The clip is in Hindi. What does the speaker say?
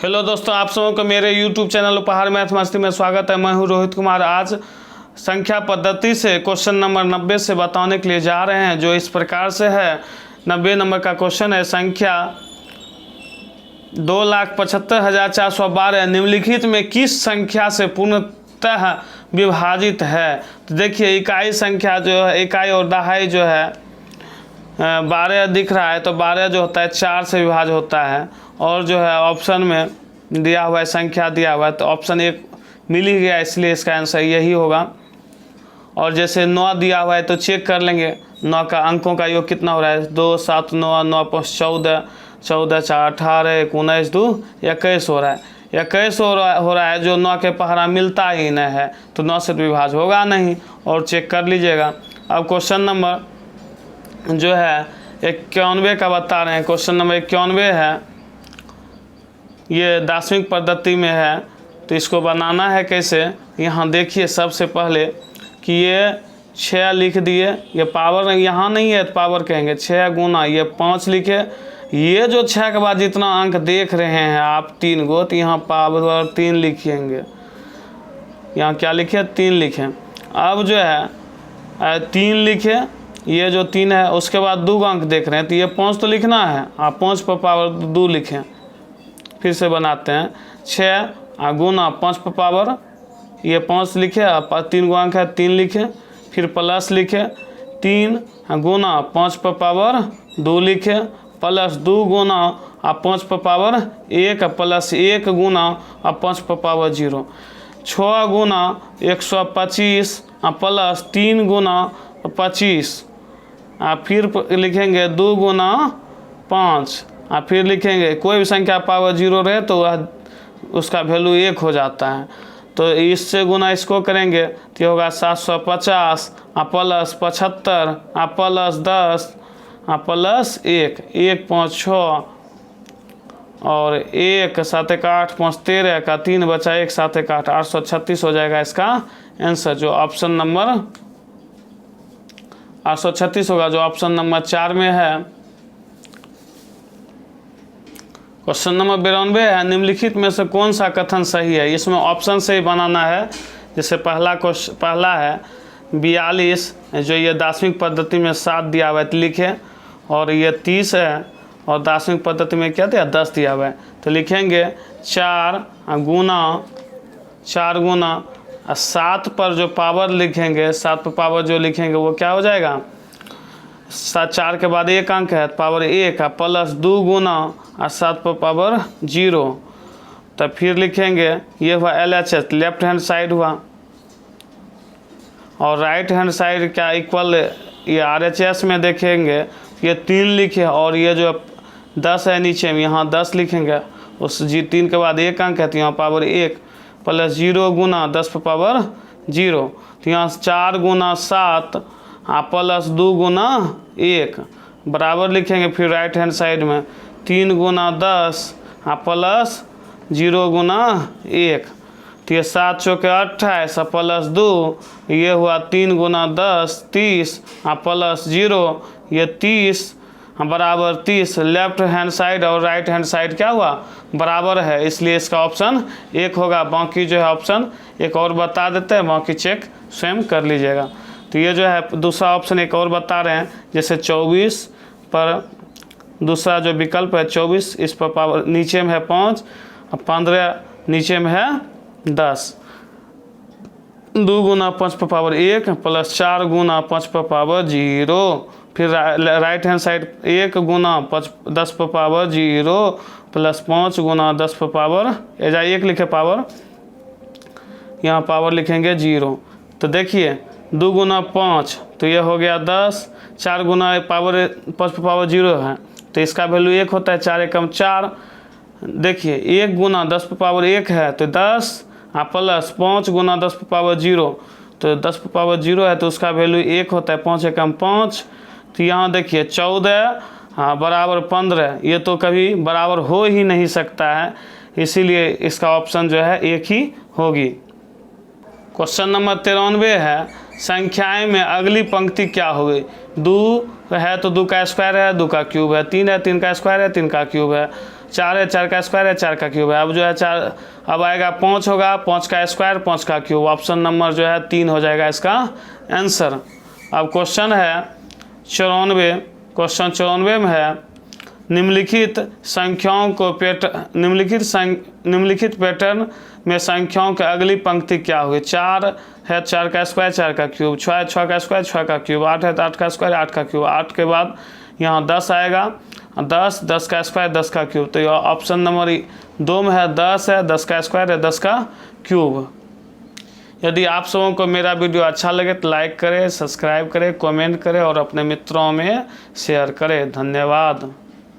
हेलो दोस्तों, आप सबों को मेरे YouTube चैनल उपहार मैथ मस्ती में स्वागत है। मैं हूं रोहित कुमार। आज संख्या पद्धति से क्वेश्चन नंबर 90 से बताने के लिए जा रहे हैं, जो इस प्रकार से है। 90 नंबर का क्वेश्चन है। संख्या 2,75,412 निम्नलिखित में किस संख्या से पूर्णतः विभाजित है? तो देखिए, इकाई संख्या जो है, इकाई और दहाई जो है 12 दिख रहा है, तो 12 जो होता है 4 से विभाज्य होता है। और जो है ऑप्शन में दिया हुआ है, संख्या दिया हुआ है, तो ऑप्शन 1 मिल ही गया, इसलिए इसका आंसर यही होगा। और जैसे 9 दिया हुआ है तो चेक कर लेंगे 9 का अंकों का योग कितना हो रहा है। 2 7 9 9 5 14 14 4 18 19 2 21 हो रहा है। 21 हो रहा है, जो 9 के पहरा मिलता ही नहीं है, तो 9 से विभाज्य होगा नहीं। और चेक कर लीजिएगा। अब क्वेश्चन नंबर जो है 91 का बता रहे हैं। क्वेश्चन नंबर 91 है, ये दार्शनिक पद्धति में है। तो इसको बनाना है कैसे, यहाँ देखिए। सबसे पहले कि ये 6 लिख दिए, ये पावर यहाँ नहीं है तो पावर कहेंगे। 6 गुना ये 5 लिखे। ये जो 6 के बाद जितना अंक देख रहे हैं आप 3 गो, तो यहाँ पावर 3 लिखेंगे। यहाँ क्या लिखे? 3 लिखें। अब जो है 3 लिखे, ये जो 3 है उसके बाद 2 अंक देख रहे हैं, तो ये 5 तो लिखना है। आप 5 पर पावर 2 लिखें। फिर से बनाते हैं। 6 गुना 5 पर पावर, ये 5 लिखे, 3 गो अंक है 3 लिखे। फिर प्लस लिखे 3 गुना 5 पर पावर 2 लिखे, प्लस 2 गुना 5 पर पावर 1 प्लस 1 गुना 5 पर पावर 0। 6 गुना 125 प्लस 3 गुना 25। फिर लिखेंगे 2 गुना 5। फिर लिखेंगे कोई भी संख्या पावर 0 रहे तो वह उसका वैल्यू 1 हो जाता है। तो इससे गुना इसको करेंगे तो होगा 750 प्लस 75 प्लस 10 प्लस 1 1 5 6 और 1 7 1 8 5 13 का 3 बचा 1 7 1 8 836 हो जाएगा इसका आंसर, जो ऑप्शन नंबर 836 होगा, जो ऑप्शन नंबर 4 में है। क्वेश्चन नंबर 92 है। निम्नलिखित में से कौन सा कथन सही है? इसमें ऑप्शन से ही बनाना है। जैसे पहला है 42, जो ये दार्शनिक पद्धति में 7 दिया हुआ है तो लिखे। और ये 30 है, और दार्शनिक पद्धति में क्या दिया? 10 दिया हुआ है, तो लिखेंगे 4 गुना 7 पर जो पावर लिखेंगे, 7 पर पावर जो लिखेंगे वो क्या हो जाएगा? 4 के बाद 1 अंक है, पावर 1 प्लस 2 गुना 7 पर पावर 0। तो फिर लिखेंगे, ये हुआ LHS, लेफ्ट हैंड साइड हुआ। और राइट हैंड साइड क्या इक्वल, ये RHS में देखेंगे, ये 3 लिखे। और ये जो 10 है नीचे में, यहाँ 10 लिखेंगे। उस 3 के बाद 1 अंक है, तो यहाँ पावर 1 प्लस 0 गुना 10 पर पावर 0। तो यहाँ 4 गुना 7 प्लस 2 गुना 1 बराबर लिखेंगे। फिर राइट हैंड साइड में 3 गुना 10 प्लस 0 गुना 1। तो ये 7 चौके 28 प्लस 2, ये हुआ 3 गुना 10 30 प्लस 0, ये 30 बराबर 30। लेफ्ट हैंड साइड और राइट हैंड साइड क्या हुआ? बराबर है, इसलिए इसका ऑप्शन 1 होगा। बाकी जो है ऑप्शन एक और बता देते हैं, बाकी चेक स्वयं कर लीजिएगा। तो ये जो है दूसरा ऑप्शन एक और बता रहे हैं। जैसे 24 पर दूसरा जो विकल्प है 24, इस पर पावर नीचे में है 5, 15 नीचे में है 10। 2 गुना 5 पर पावर 1 प्लस 4 गुना 5 पर पावर 0। फिर राइट हैंड साइड 1 गुना 10 पर पावर 0 प्लस 5 गुना 10 पर पावर, एजा 1 लिखे पावर, यहाँ पावर लिखेंगे 0। तो देखिए 2 गुना 5 तो ये हो गया 10, 4 गुना पावर 5 पर पावर 0 है, तो इसका वैल्यू 1 होता है। 4 एकम 4। देखिए 1 गुना 10 पर पावर 1 है तो 10 प्लस 5 गुना 10 पर पावर 0, तो 10 पर पावर 0 है तो उसका वैल्यू 1 होता है। 5 एकम 5। तो यहाँ देखिए 14 बराबर 15, ये तो कभी बराबर हो ही नहीं सकता है, इसीलिए इसका ऑप्शन जो है 1 ही होगी। क्वेश्चन नंबर 93 है। संख्याएं में अगली पंक्ति क्या होगी? 2 है तो 2 का स्क्वायर है, 2 का क्यूब है। 3 है, 3 का स्क्वायर है, 3 का क्यूब है। 4 है, 4 का स्क्वायर है, 4 का क्यूब है। अब जो है 4, अब आएगा 5 होगा, 5 का स्क्वायर, 5 का क्यूब। ऑप्शन नंबर जो है 3 हो जाएगा इसका आंसर। अब क्वेश्चन है 94, क्वेश्चन 94 में है निम्नलिखित संख्याओं को निम्नलिखित पैटर्न में संख्याओं की अगली पंक्ति क्या होगी। 4 है, 4 का स्क्वायर, 4 का क्यूब। 6 है, 6 का स्क्वायर, 6 का क्यूब। 8 है तो 8 का स्क्वायर, 8 का क्यूब। 8 के बाद यहाँ 10 आएगा, 10, 10 का स्क्वायर, 10 का क्यूब। तो यह ऑप्शन नंबर 2 में है 10 है, 10 का स्क्वायर है, 10 का क्यूब। यदि आप सबों को मेरा वीडियो अच्छा लगे तो लाइक करें, सब्सक्राइब करें, कमेंट करें और अपने मित्रों में शेयर करें। धन्यवाद।